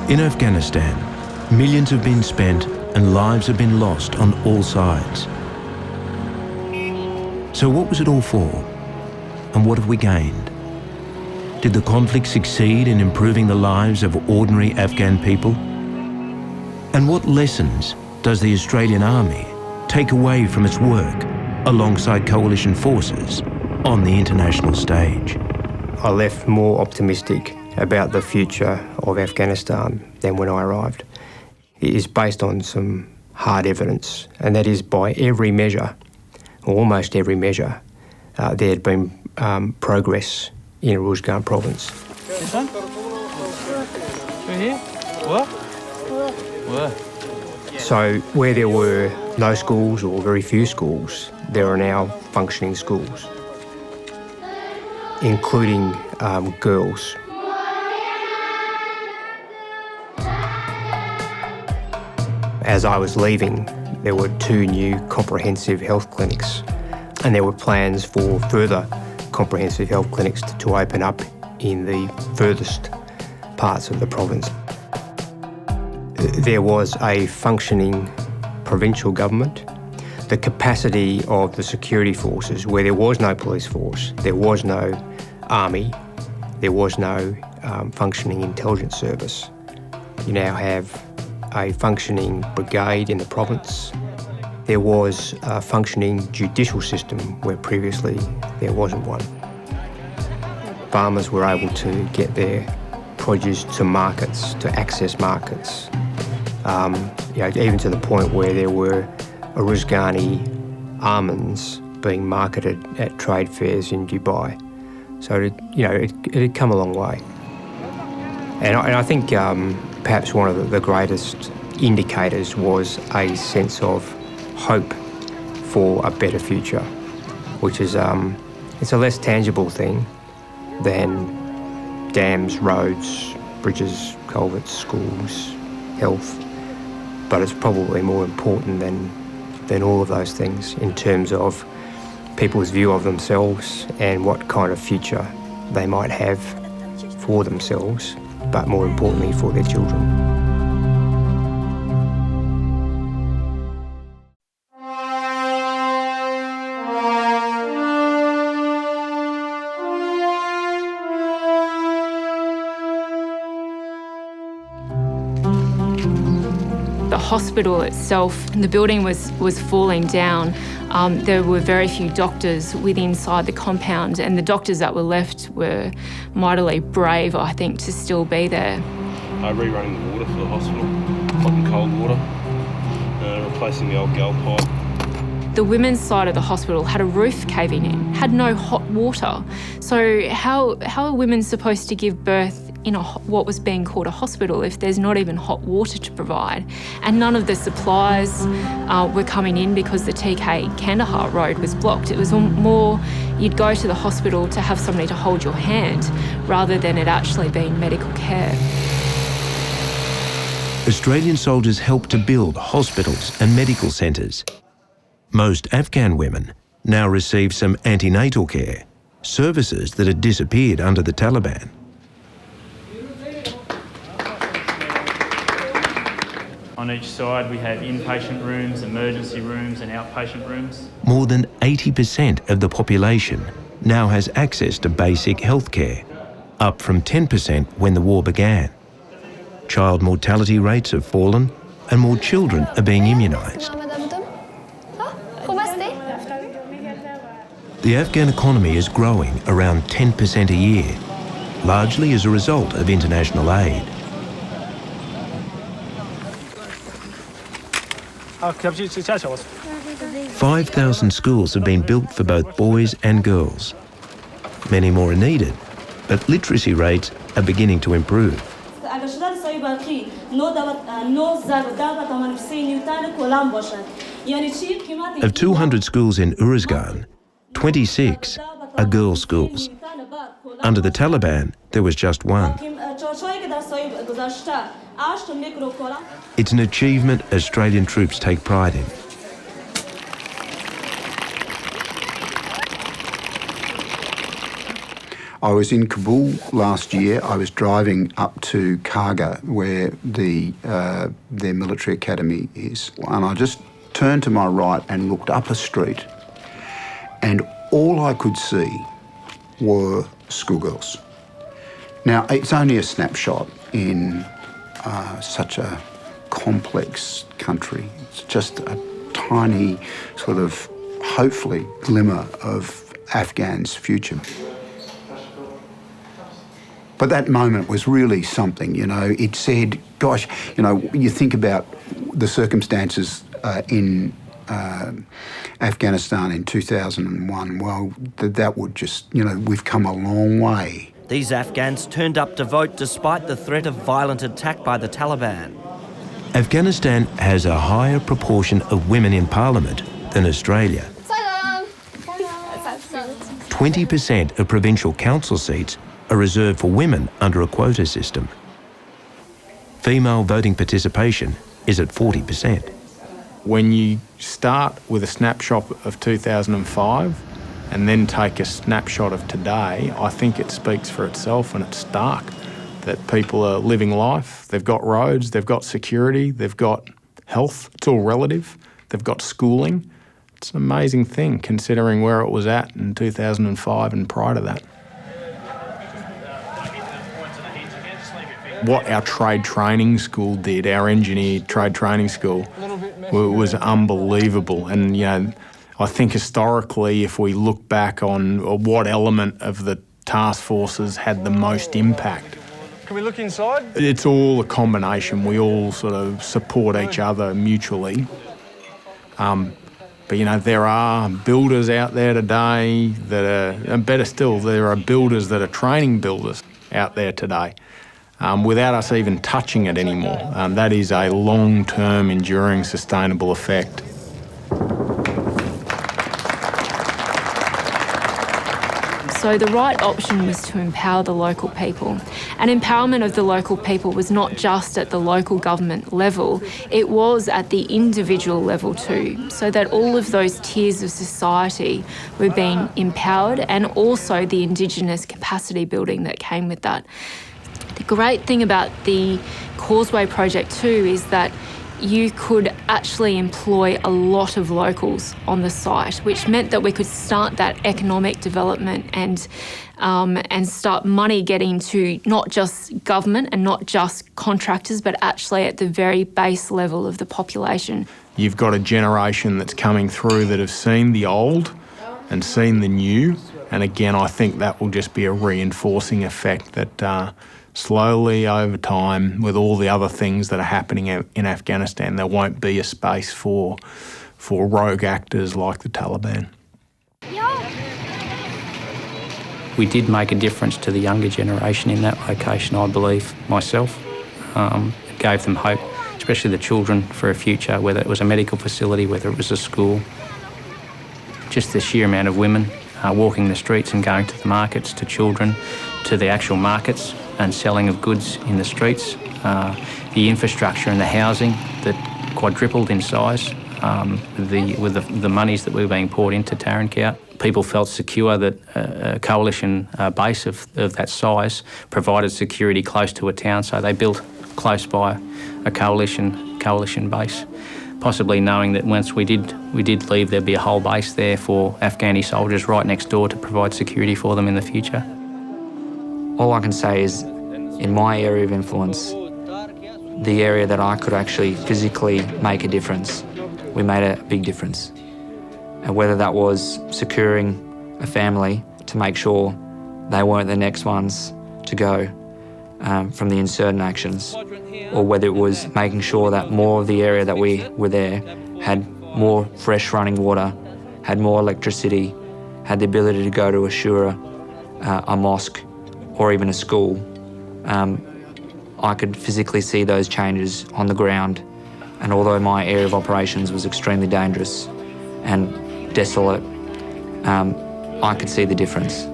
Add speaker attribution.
Speaker 1: In Afghanistan, millions have been spent and lives have been lost on all sides. So what was it all for? And what have we gained? Did the conflict succeed in improving the lives of ordinary Afghan people? And what lessons does the Australian Army take away from its work alongside coalition forces on the international stage?
Speaker 2: I left more optimistic about the future of Afghanistan than when I arrived. It is based on some hard evidence, and that is by every measure, or almost every measure, there had been progress in Uruzgan province.
Speaker 3: This one? Through here? What? Where?
Speaker 2: So where there were no schools or very few schools, there are now functioning schools, including girls. As I was leaving, there were 2 new comprehensive health clinics, and there were plans for further comprehensive health clinics to open up in the furthest parts of the province. There was a functioning provincial government. The capacity of the security forces, where there was no police force, there was no army, there was no functioning intelligence service. You now have a functioning brigade in the province. There was a functioning judicial system where previously there wasn't one. Farmers were able to get their produce to markets, to access markets, even to the point where there were Uruzgani almonds being marketed at trade fairs in Dubai. So it had come a long way. And I think perhaps one of the greatest indicators was a sense of hope for a better future, which is it's a less tangible thing than dams, roads, bridges, culverts, schools, health, but it's probably more important than all of those things in terms of people's view of themselves and what kind of future they might have for themselves, but more importantly for their children.
Speaker 4: The hospital itself, the building was falling down. There were very few doctors inside the compound, and the doctors that were left were mightily brave, I think, to still be there.
Speaker 5: Rerunning the water for the hospital, hot and cold water, replacing the old gal pipe.
Speaker 4: The women's side of the hospital had a roof caving in, had no hot water. So how are women supposed to give birth in what was being called a hospital if there's not even hot water to provide? And none of the supplies were coming in because the TK Kandahar road was blocked. It was more you'd go to the hospital to have somebody to hold your hand rather than it actually being medical care.
Speaker 1: Australian soldiers helped to build hospitals and medical centres. Most Afghan women now receive some antenatal care, services that had disappeared under the Taliban.
Speaker 3: On each side we have inpatient rooms, emergency rooms and outpatient rooms.
Speaker 1: More than 80% of the population now has access to basic health care, up from 10% when the war began. Child mortality rates have fallen and more children are being immunised. The Afghan economy is growing around 10% a year, largely as a result of international aid.
Speaker 3: $5,000
Speaker 1: 5,000 schools have been built for both boys and girls. Many more are needed, but literacy rates are beginning to improve. Of 200 schools in Uruzgan, 26 are girls' schools. Under the Taliban, there was just one. It's an achievement Australian troops take pride in.
Speaker 6: I was in Kabul last year. I was driving up to Karga, where their military academy is, and I just turned to my right and looked up a street, and all I could see were schoolgirls. Now, it's only a snapshot in such a complex country. It's just a tiny sort of, hopefully, glimmer of Afghans' future. But that moment was really something, you know. It said, gosh, you know, you think about the circumstances in Afghanistan in 2001, well, that would just, you know, we've come a long way.
Speaker 7: These Afghans turned up to vote despite the threat of violent attack by the Taliban.
Speaker 1: Afghanistan has a higher proportion of women in parliament than Australia. 20% of provincial council seats are reserved for women under a quota system. Female voting participation is at 40%.
Speaker 8: When you start with a snapshot of 2005 and then take a snapshot of today, I think it speaks for itself, and it's stark that people are living life. They've got roads, they've got security, they've got health. It's all relative. They've got schooling. It's an amazing thing considering where it was at in 2005 and prior to that. What our trade training school did, our engineer trade training school, was unbelievable. And, you know, I think historically, if we look back on what element of the task forces had the most impact.
Speaker 9: Can we look inside?
Speaker 8: It's all a combination. We all sort of support each other mutually. But, you know, there are builders out there today that are, and better still, there are builders that are training builders out there today. Without us even touching it anymore. That is a long-term, enduring, sustainable effect.
Speaker 4: So the right option was to empower the local people. And empowerment of the local people was not just at the local government level, it was at the individual level too, so that all of those tiers of society were being empowered, and also the Indigenous capacity building that came with that. The great thing about the Causeway project too is that you could actually employ a lot of locals on the site, which meant that we could start that economic development and start money getting to not just government and not just contractors, but actually at the very base level of the population.
Speaker 8: You've got a generation that's coming through that have seen the old and seen the new, and again, I think that will just be a reinforcing effect that slowly over time, with all the other things that are happening in Afghanistan, there won't be a space for rogue actors like the Taliban.
Speaker 10: We did make a difference to the younger generation in that location, I believe, myself. It gave them hope, especially the children, for a future, whether it was a medical facility, whether it was a school. Just the sheer amount of women walking the streets and going to the markets, to children, to the actual markets and selling of goods in the streets, the infrastructure and the housing that quadrupled in size with the monies that were being poured into Tarankout. People felt secure that a coalition base of that size provided security close to a town, so they built close by a coalition base, possibly knowing that once we did leave, there'd be a whole base there for Afghani soldiers right next door to provide security for them in the future.
Speaker 11: All I can say is, in my area of influence, the area that I could actually physically make a difference, we made a big difference. And whether that was securing a family to make sure they weren't the next ones to go from the insurgent actions, or whether it was making sure that more of the area that we were there had more fresh running water, had more electricity, had the ability to go to a shura, a mosque, or even a school. I could physically see those changes on the ground, and although my area of operations was extremely dangerous and desolate, I could see the difference.